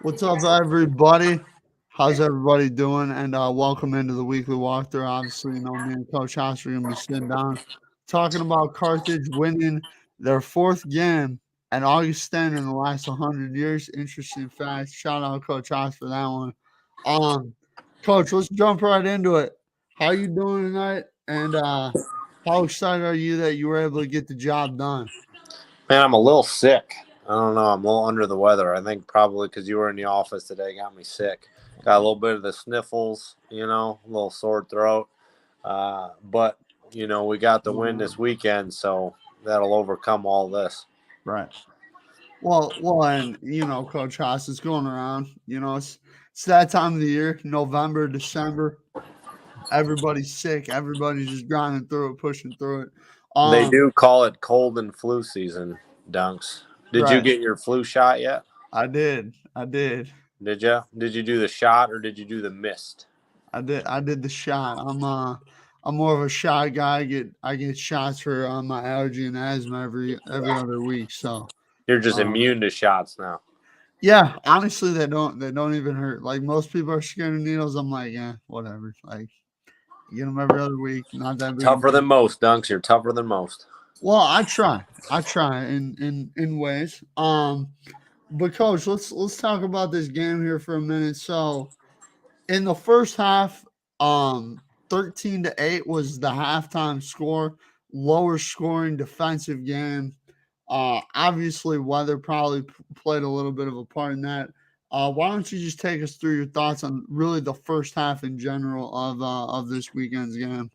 What's up, everybody? How's everybody doing? And welcome into the weekly walkthrough. Obviously, me and Coach House are going to be sitting down talking about Carthage winning their fourth game at Augie in the last 100 years. Interesting fact. Shout out Coach House for that one. Um, Coach, let's jump right into it. How you doing tonight? And how excited are you that you were able to get the job done? Man, I'm a little sick. I don't know. I'm a little under the weather. I think probably because you were in the office today got me sick. Got a little bit of the sniffles, a little sore throat. But we got the win this weekend, so that'll overcome all this. Right. Well, and Coach Haas is going around. It's that time of the year, November, December. Everybody's sick. Everybody's just grinding through it, pushing through it. They do call it cold and flu season, Dunks. Did you Right. get your flu shot yet? I did. Did you? Did you do the shot or did you do the mist? I did the shot. I'm more of a shot guy. I get shots for my allergy and asthma every other week. So You're just um, immune to shots now. yeah, honestly, they don't even hurt. Like most people are scared of needles. I'm like, yeah, whatever. Like get them every other week. Not that big a Tougher deal. than most, Dunks. You're tougher than most. Well, I try. I try in ways. But coach, let's talk about this game here for a minute. So in the first half, 13-8 was the halftime score. Lower scoring defensive game. Obviously, weather probably played a little bit of a part in that. Why don't you just take us through your thoughts on really the first half in general of this weekend's game?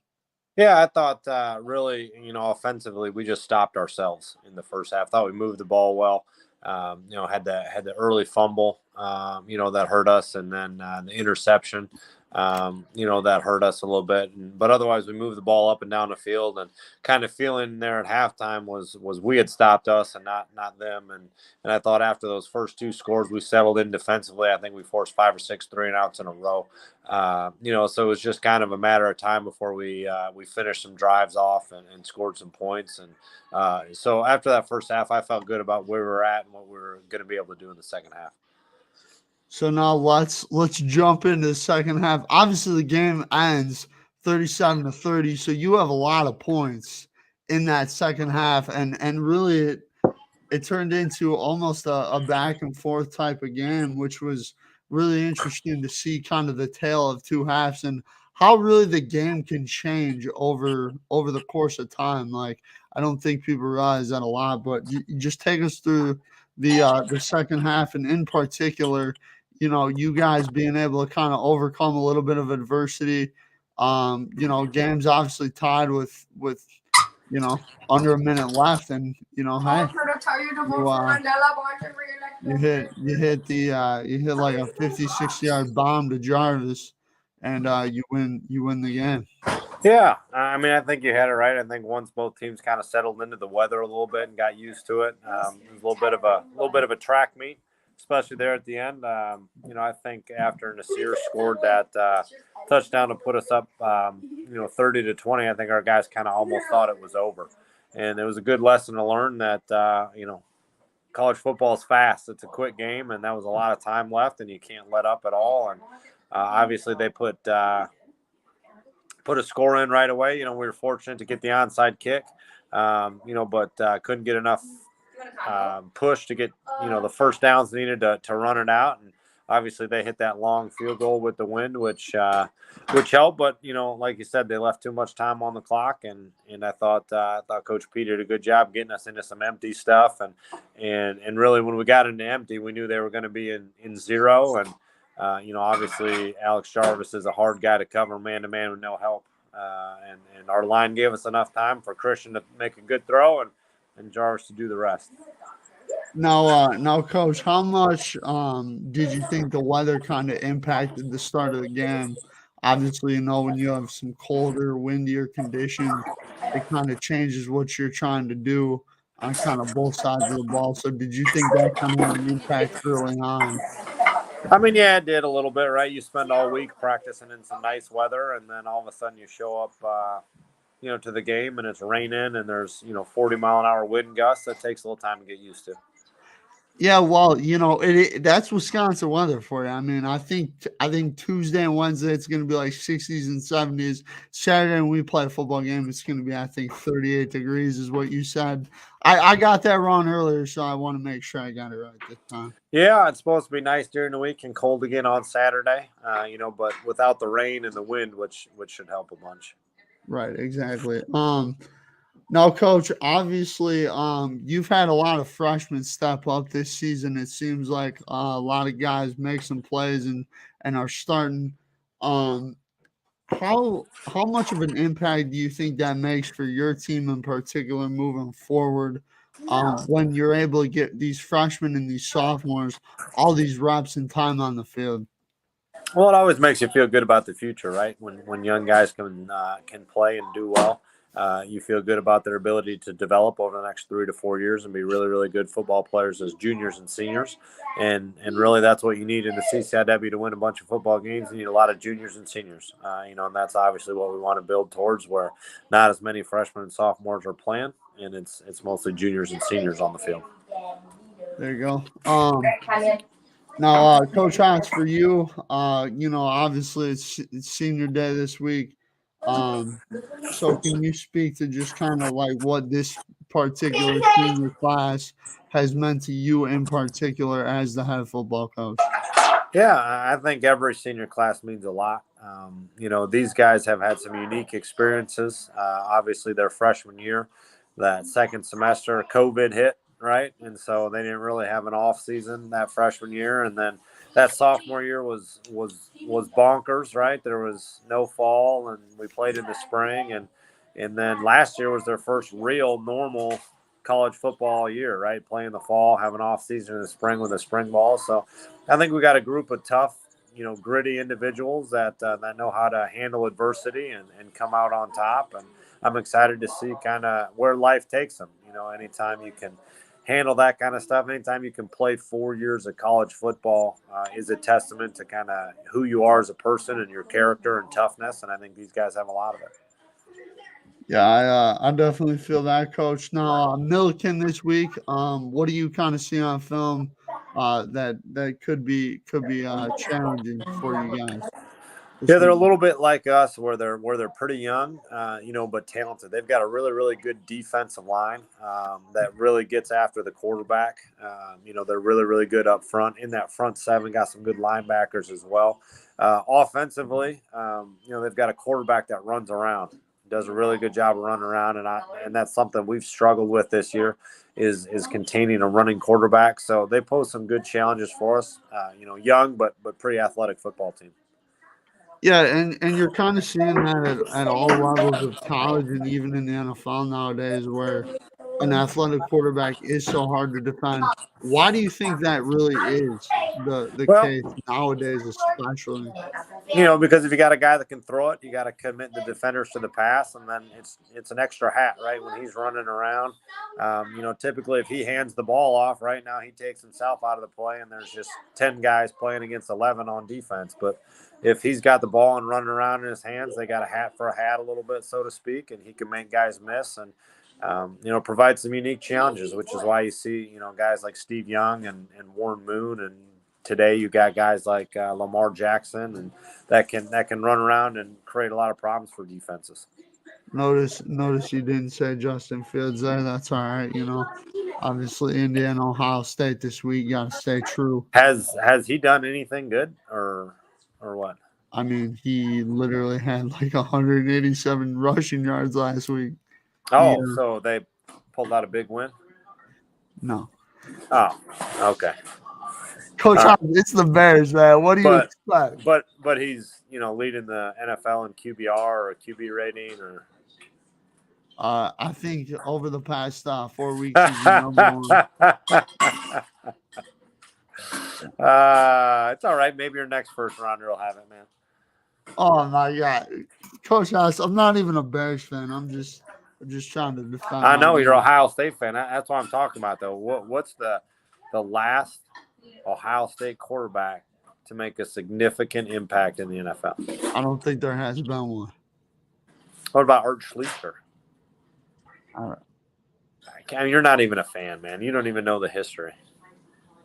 Yeah, I thought really, offensively, we just stopped ourselves in the first half. Thought we moved the ball well. Had the early fumble, that hurt us, and then the interception, that hurt us a little bit. But otherwise, we moved the ball up and down the field, and kind of feeling there at halftime was we had stopped us and not them. And I thought after those first two scores, we settled in defensively. I think we forced 5 or 6 3-and-outs in a row. So it was just kind of a matter of time before we finished some drives off and scored some points. And so after that first half, I felt good about where we were at and what we were going to be able to do in the second half. So now let's jump into the second half. Obviously, the game ends 37-30, so you have a lot of points in that second half, and really it turned into almost a back and forth type of game, which was really interesting to see kind of the tale of two halves and how really the game can change over the course of time. Like I don't think people realize that a lot, but you just take us through the second half and in particular, you guys being able to kind of overcome a little bit of adversity. Games obviously tied with under a minute left, and hey, you hit like a 56-yard bomb to Jarvis, and you win the game. Yeah, I mean, I think you had it right. I think once both teams kind of settled into the weather a little bit and got used to it, it was a little bit of a track meet, especially there at the end. I think after Nasir scored that touchdown to put us up, 30-20, I think our guys kind of almost thought it was over, and it was a good lesson to learn that college football is fast. It's a quick game, and that was a lot of time left, and you can't let up at all. And obviously, they put a score in right away. We were fortunate to get the onside kick, but couldn't get enough push to get, the first downs needed to run it out. And obviously they hit that long field goal with the wind, which helped. But, like you said, they left too much time on the clock. And I thought Coach P did a good job getting us into some empty stuff. And really when we got into empty, we knew they were going to be in zero. And, obviously Alex Jarvis is a hard guy to cover man-to-man with no help. And our line gave us enough time for Christian to make a good throw and Jarvis to do the rest. Now, Coach, how much did you think the weather kind of impacted the start of the game? Obviously, when you have some colder, windier conditions, it kind of changes what you're trying to do on kind of both sides of the ball. So, did you think that kind of had an impact early on? I mean, yeah, it did a little bit, right? You spend all week practicing in some nice weather, and then all of a sudden you show up, to the game, and it's raining, and there's 40-mile-an-hour wind gusts. That takes a little time to get used to. Yeah, well, that's Wisconsin weather for you. I mean, I think Tuesday and Wednesday it's going to be like 60s and 70s. Saturday when we play a football game, it's going to be I think 38 degrees is what you said. I got that wrong earlier, so I want to make sure I got it right this time. Yeah, it's supposed to be nice during the week and cold again on Saturday. But without the rain and the wind, which should help a bunch. Right, exactly. Now, coach, obviously, you've had a lot of freshmen step up this season. It seems like a lot of guys make some plays and are starting. Um, how much of an impact do you think that makes for your team in particular moving forward? When you're able to get these freshmen and these sophomores all these reps and time on the field. Well, it always makes you feel good about the future, right? When young guys can play and do well, you feel good about their ability to develop over the next 3 to 4 years and be really really good football players as juniors and seniors, and really that's what you need in the CCIW to win a bunch of football games. You need a lot of juniors and seniors, and that's obviously what we want to build towards, where not as many freshmen and sophomores are playing, and it's mostly juniors and seniors on the field. There you go. Now, Coach Hans, for you, obviously it's senior day this week. Um, so can you speak to just kind of like what this particular senior class has meant to you in particular as the head football coach? Yeah, I think every senior class means a lot. These guys have had some unique experiences. Obviously, their freshman year, that second semester, COVID hit, right? And so they didn't really have an off season that freshman year. And then that sophomore year was bonkers, right? There was no fall, and we played in the spring, and then last year was their first real normal college football year, right? Playing the fall, having off season in the spring with a spring ball. So I think we got a group of tough, gritty individuals that know how to handle adversity and come out on top. And I'm excited to see kind of where life takes them. Anytime you can handle that kind of stuff, anytime you can play 4 years of college football is a testament to kind of who you are as a person and your character and toughness. And I think these guys have a lot of it. Yeah, I definitely feel that, Coach. Now, Milliken this week. What do you kind of see on film that could be challenging for you guys this Yeah, they're week? a little bit like us, where they're pretty young, but talented. They've got a really really good defensive line that really gets after the quarterback. They're really really good up front in that front seven. Got some good linebackers as well. Offensively, they've got a quarterback that runs around, does a really good job of running around, and that's something we've struggled with this year, is containing a running quarterback. So they pose some good challenges for us. Young but pretty athletic football team. Yeah, and you're kind of seeing that at all levels of college and even in the NFL nowadays, where an athletic quarterback is so hard to defend. Why do you think that really is the Well, case nowadays, especially? because if you got a guy that can throw it, you got to commit the defenders to the pass, and then it's an extra hat, right? When he's running around, typically if he hands the ball off, right now he takes himself out of the play, and there's just 10 guys playing against 11 on defense. But if he's got the ball and running around in his hands, they got a hat for a hat a little bit, so to speak, and he can make guys miss and provide some unique challenges, which is why you see guys like Steve Young and Warren Moon, and today you got guys like Lamar Jackson, and that can run around and create a lot of problems for defenses. Notice you didn't say Justin Fields there. That's all right. Obviously Indiana, Ohio State this week. Got to stay true. Has he done anything good or what? I mean, he literally had like 187 rushing yards last week. He Oh, so they pulled out a big win. no, Oh, okay. Coach, All right. It's the Bears, man. What do you But expect? but he's leading the NFL in QBR or QB rating or. I think over the past 4 weeks, he's the number one. It's all right. Maybe your next first rounder will have it, man. Oh my God, Coach House, I'm not even a Bears fan. I'm just trying to defend I my know you're an guy. Ohio State fan. That's what I'm talking about, though. What's the last Ohio State quarterback to make a significant impact in the NFL? I don't think there has been one. What about Art Schlichter? All right. I mean, you're not even a fan, man. You don't even know the history.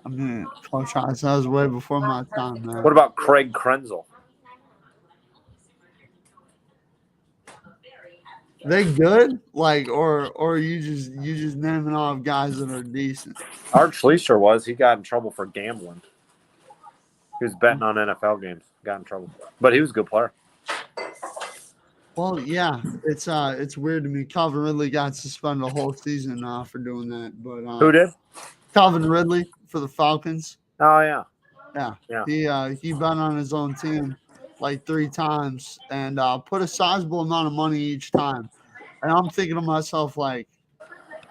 I mean, Coach Haas, that was way before my time, man. What about Craig Krenzel? They good? Like, or you just naming off guys that are decent? Art Schleicher was. He got in trouble for gambling. He was betting on NFL games. Got in trouble. But he was a good player. Well, yeah, it's weird to me. Calvin Ridley got suspended a whole season for doing that, but Who did? Calvin Ridley for the Falcons. Oh, yeah. Yeah, Yeah. he bet on his own team like 3 times and put a sizable amount of money each time. And I'm thinking to myself like,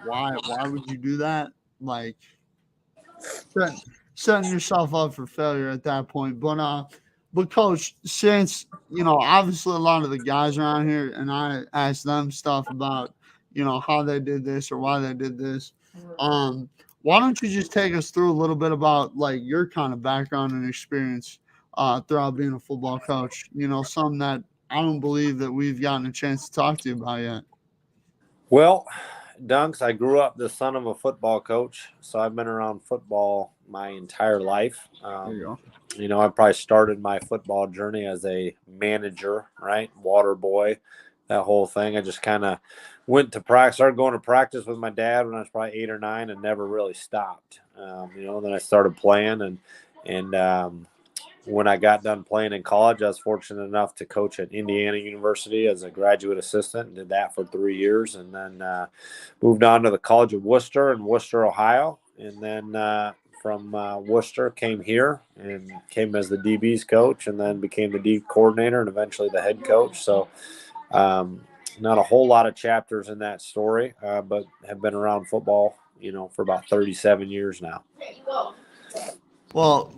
why would you do that? Like setting yourself up for failure at that point. But coach, since obviously a lot of the guys around here, and I asked them stuff about how they did this or why they did this. Why don't you just take us through a little bit about like your kind of background and experience throughout being a football coach? Something that I don't believe that we've gotten a chance to talk to you about yet. Well, Dunks, I grew up the son of a football coach, so I've been around football my entire life. There you go. I probably started my football journey as a manager, right? Water boy, that whole thing. I just kind of went to practice, started going to practice with my dad when I was probably 8 or 9 and never really stopped. Then I started playing and when I got done playing in college, I was fortunate enough to coach at Indiana University as a graduate assistant. Did that for 3 years, and then moved on to the College of Worcester in Worcester, Ohio. And then from Worcester, came here and came as the DB's coach, and then became the D coordinator and eventually the head coach. So not a whole lot of chapters in that story, but have been around football, for about 37 years now. Well,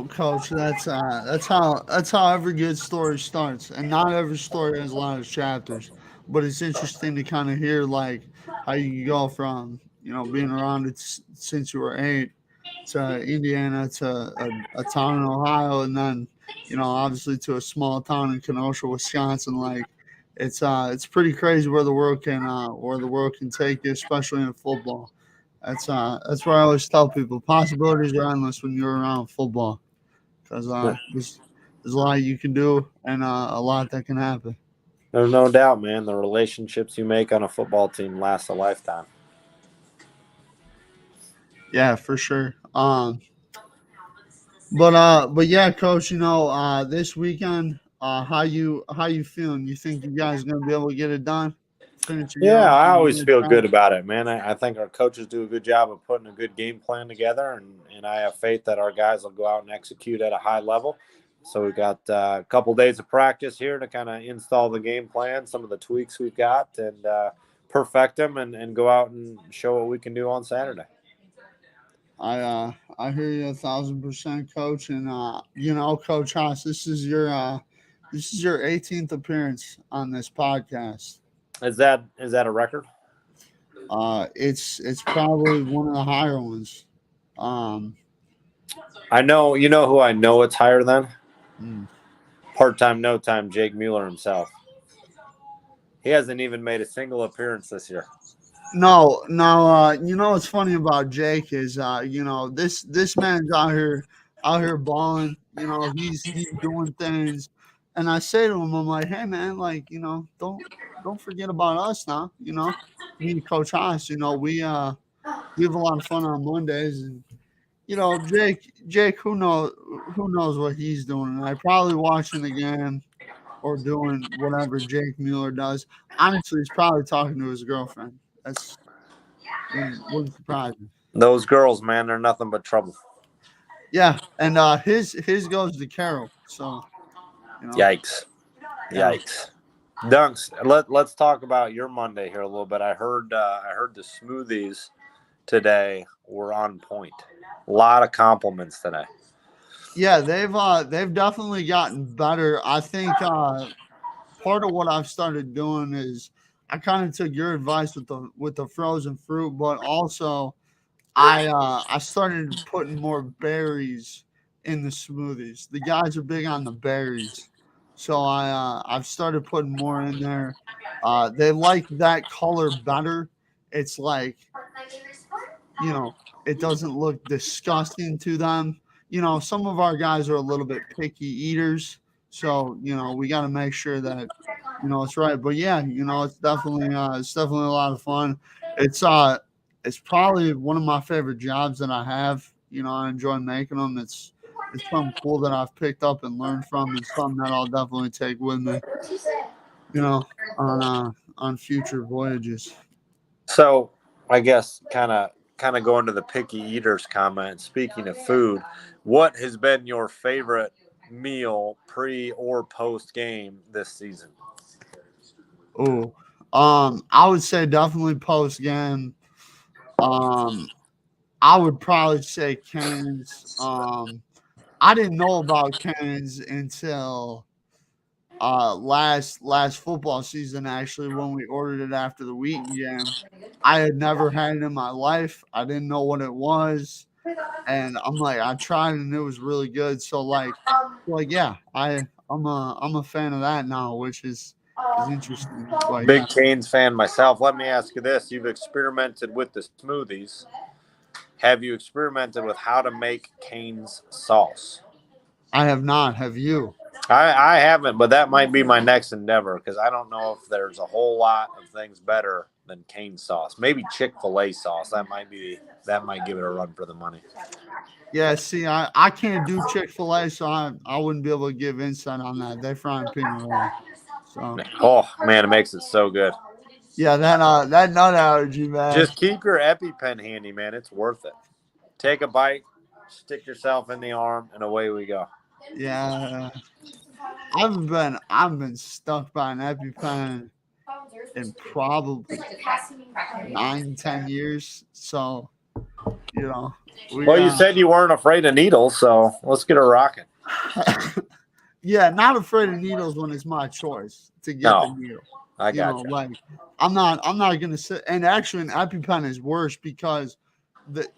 coach, that's how every good story starts, and not every story has a lot of chapters. But it's interesting to kind of hear like how you go from being around it since you were 8 to Indiana to a town in Ohio, and then obviously to a small town in Kenosha, Wisconsin. Like it's pretty crazy where the world can take you, especially in football. That's why I always tell people possibilities are endless when you're around football because there's a lot you can do and a lot that can happen. There's no doubt, man. The relationships you make on a football team last a lifetime. Yeah, for sure. But yeah, coach, this weekend, how you feeling? You think you guys are gonna be able to get it done? Finish the year Yeah, off I on a always good feel track? good about it, man. I think our coaches do a good job of putting a good game plan together, and I have faith that our guys will go out and execute at a high level. So we've got a couple days of practice here to kind of install the game plan, some of the tweaks we've got, and perfect them and go out and show what we can do on Saturday. I hear you 1,000%, coach, and Coach Haas, this is your 18th appearance on this podcast. Is that a record? It's probably one of the higher ones. Um, I know. You know who I know it's higher than? mm. Part-time, no-time, Jake Mueller himself. He hasn't even made a single appearance this year. No, no. What's funny about Jake is this man's out here balling. He's doing things, and I say to him, I'm like, hey man, like don't forget about us now. Me and Coach Haas, we have a lot of fun on Mondays, and Jake, who knows what he's doing? And I probably watching the game or doing whatever Jake Mueller does. Honestly, he's probably talking to his girlfriend. That's wouldn't surprise me. Those girls, man, they're nothing but trouble. Yeah, and his goes to Carol. So Yikes. yeah, Yikes. Dunks, let's talk about your Monday here a little bit. I heard the smoothies today were on point. A lot of compliments today. yeah, they've definitely gotten better. I think part of what I've started doing is I kind of took your advice with the frozen fruit, but also I started putting more berries in the smoothies. The guys are big on the berries, so I've started putting more in there. They like that color better. It's like you know, it doesn't look disgusting to them. Some of our guys are a little bit picky eaters, so we got to make sure that it's right. But yeah, it's definitely a lot of fun. It's probably one of my favorite jobs that I have. I enjoy making them. It's something cool that I've picked up and learned from, and something that I'll definitely take with me, you know, on future voyages. So I guess kind of going to the picky eaters comment. Speaking of food, what has been your favorite meal pre or post game this season? Oh, I would say definitely post game. Um, I would probably say Canes. I didn't know about Canes until last football season, actually, when we ordered it after the Wheaton game. I had never had it in my life. I didn't know what it was, and I'm like, I tried it and it was really good. So like yeah, I'm a fan of that now, which is interesting. But yeah, Big Canes fan myself. Let me ask you this: you've experimented with the smoothies. Have you experimented with how to make Canes sauce? I have not. Have you? I haven't, but that might be my next endeavor because I don't know if there's a whole lot of things better than cane sauce. Maybe Chick-fil-A sauce. That might give it a run for the money. Yeah, see, I can't do Chick-fil-A, so I wouldn't be able to give insight on that. They fry and peanut oil. So Oh man, it makes it so good. yeah, that nut allergy, man. Just keep your EpiPen handy, man. It's worth it. Take a bite, stick yourself in the arm, and away we go. Yeah, I've been stuck by an EpiPen in probably 9, 10 years. So you know, we Well, you said you weren't afraid of needles, so let's get her rocking. yeah, not afraid of needles when it's my choice to get the No, needle. I got you. Like I'm not gonna sit. And actually, an EpiPen is worse because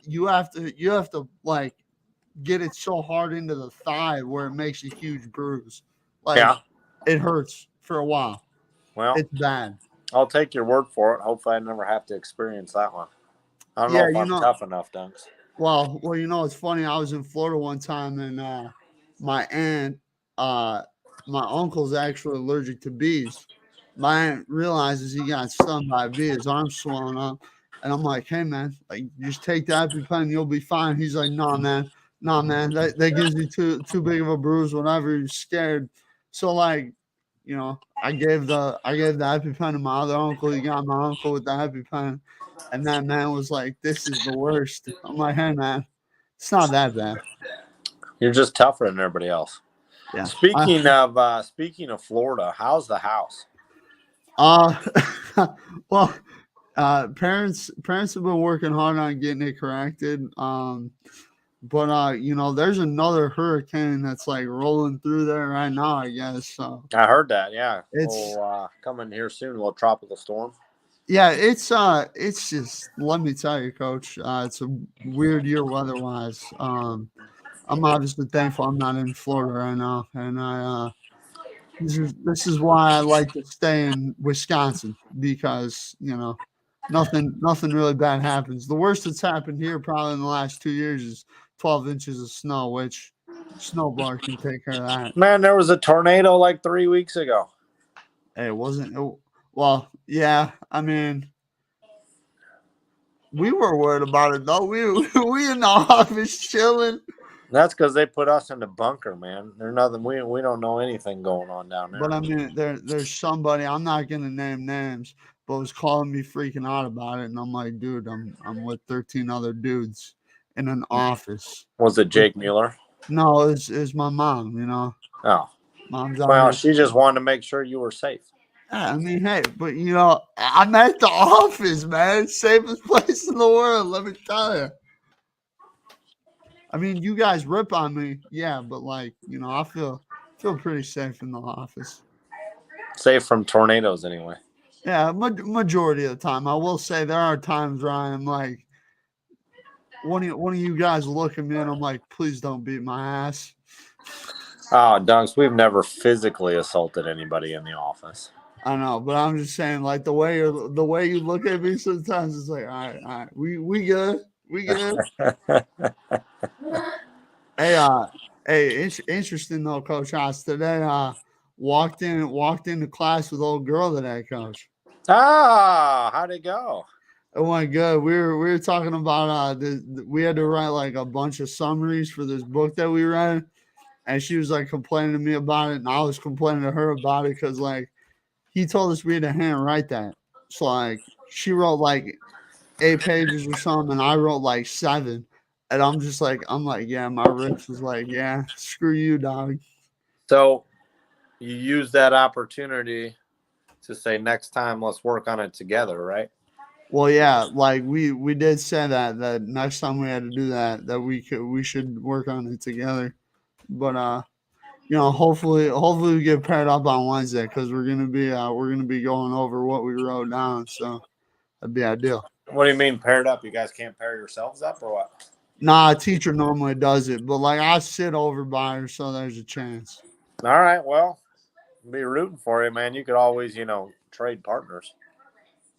you have to like get it so hard into the thigh where it makes a huge bruise. Like Yeah. it hurts for a while. Well, It's bad. I'll take your word for it. Hopefully, I never have to experience that one. I don't know Yeah, if I'm tough enough, Dunks. well, it's funny. I was in Florida one time, and my aunt, uh, my uncle's actually allergic to bees. My aunt realizes he got stung by a bee. His arm's swollen up, and I'm like, "Hey, man, like just take the EpiPen, you'll be fine." He's like, nah, man, that gives you too big of a bruise. Whenever you're scared, so like, I gave the EpiPen to my other uncle. He got my uncle with the EpiPen. And that man was like, "This is the worst." I'm like, "Hey, man, it's not that bad." You're just tougher than everybody else. Yeah. Speaking of Florida, how's the house? Uh, well, parents have been working hard on getting it corrected. But there's another hurricane that's like rolling through there right now, I guess. So I heard that. Yeah, it's coming here soon. A little tropical storm. yeah, it's just let me tell you, Coach. It's a weird year weather-wise. I'm obviously thankful I'm not in Florida right now, and this is why I like to stay in Wisconsin because nothing really bad happens. The worst that's happened here probably in the last 2 years is 12 inches of snow, which snowblower can take care of that. Man, there was a tornado like 3 weeks ago. Hey, it wasn't. Well, yeah. I mean, we were worried about it though. We in the office chilling. That's because they put us in the bunker, man. There's nothing. We don't know anything going on down there. But I mean, there's somebody, I'm not gonna name names, but was calling me freaking out about it, and I'm like, dude, I'm with 13 other dudes in an office. Was it Jake Mueller? No, it's my mom. Oh, Mom's out well, here. she just wanted to make sure you were safe. Yeah, I mean, hey, but I'm at the office, man. Safest place in the world. Let me tell you. I mean, you guys rip on me, yeah, but I feel pretty safe in the office. Safe from tornadoes, anyway. Yeah, majority of the time. I will say there are times where I'm like, one of you guys look at me and I'm like, please don't beat my ass. Oh, Dunks, we've never physically assaulted anybody in the office. I know, but I'm just saying, like the way you look at me sometimes, it's like, all right, we good. We good. Hey, interesting though, Coach Haas. Today, walked into class with old girl today, Coach. How'd it go? It went good. We were talking about we had to write like a bunch of summaries for this book that we read, and she was like complaining to me about it, and I was complaining to her about it because like he told us we had to hand write that. So like she wrote like 8 pages or something, and I wrote like 7. And I'm like, yeah, my wrist was like, yeah, screw you, dog. So you use that opportunity to say next time let's work on it together, right? Well, yeah, like we did say that next time we had to do that we should work on it together. But hopefully we get paired up on Wednesday because we're gonna be going over what we wrote down. So that'd be ideal. What do you mean paired up? You guys can't pair yourselves up or what? Nah, a teacher normally does it, but like I sit over by her, so there's a chance. All right, well, I'll be rooting for you, man. You could always, trade partners.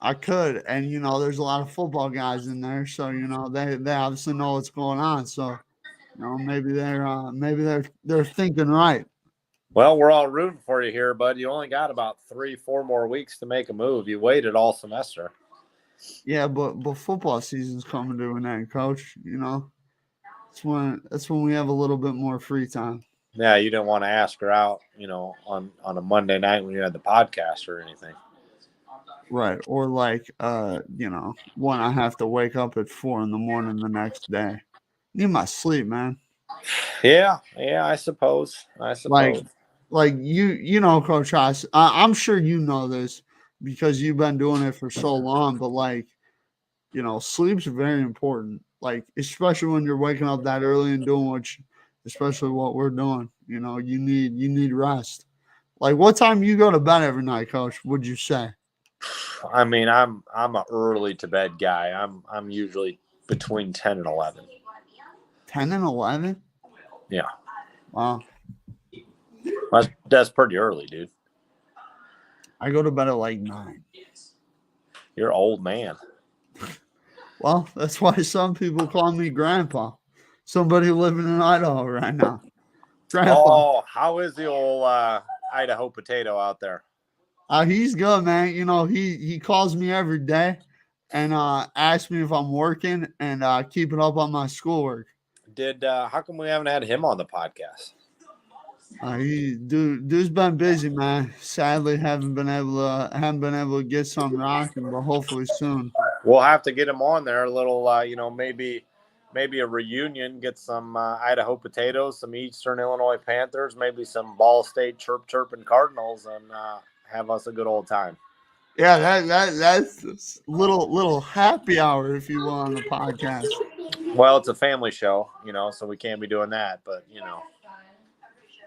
I could, and there's a lot of football guys in there, so they obviously know what's going on. So maybe they're thinking right. Well, we're all rooting for you here, bud. You only got about 3-4 more weeks to make a move. You waited all semester. Yeah, but football season's coming to an end, Coach. That's when we have a little bit more free time. Yeah, you didn't want to ask her out, on a Monday night when you had the podcast or anything. Right. Or like when I have to wake up at 4 a.m. the next day. Need my sleep, man. Yeah, I suppose. Like Coach Haas, I'm sure you know this because you've been doing it for so long, but like, sleep's very important. Like, especially when you're waking up that early and doing especially what we're doing. You need rest. Like, what time you go to bed every night, Coach? Would you say? I mean, I'm an early to bed guy. I'm usually between 10 and 11. 10 and 11? Yeah. Wow. That's pretty early, dude. I go to bed at like 9. You're an old man. Well, that's why some people call me Grandpa. Somebody living in Idaho right now. Grandpa. Oh, how is the old Idaho potato out there? He's good, man. He calls me every day and asks me if I'm working and keeping up on my schoolwork. How come we haven't had him on the podcast? Dude's been busy, man. Sadly, haven't been able to get something rocking, but hopefully soon. We'll have to get him on there. A little, maybe a reunion. Get some Idaho potatoes, some Eastern Illinois Panthers, maybe some Ball State chirping Cardinals, and have us a good old time. Yeah, that's little happy hour, if you will, on the podcast. Well, it's a family show, so we can't be doing that. But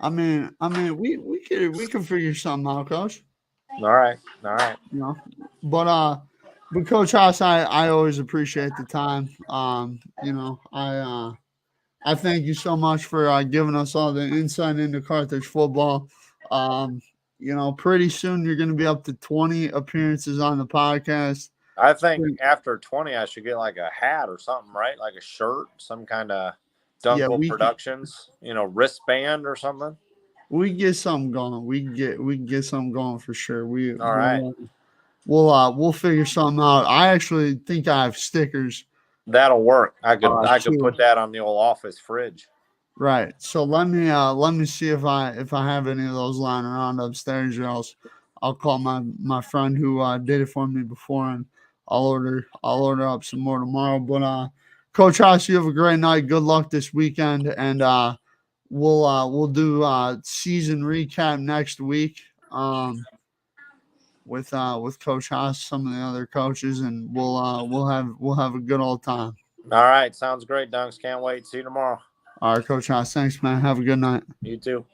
I mean, we can figure something out, Coach. All right. But Coach Haas, I always appreciate the time. I thank you so much for giving us all the insight into Carthage football. Pretty soon you're going to be up to 20 appearances on the podcast. I think after 20, I should get like a hat or something, right? Like a shirt, some kind of Dunkel Productions, wristband or something. We can get something going. We can get something going for sure. All right. We'll figure something out. I actually think I have stickers. That'll work. I could put that on the old office fridge. Right. So let me see if I have any of those lying around upstairs, or else I'll call my friend who did it for me before, and I'll order up some more tomorrow. But Coach Haas, you have a great night. Good luck this weekend, and we'll do season recap next week. With Coach Haas, some of the other coaches, and we'll have a good old time. All right, sounds great, Dunks. Can't wait. See you tomorrow. All right, Coach Haas. Thanks, man. Have a good night. You too.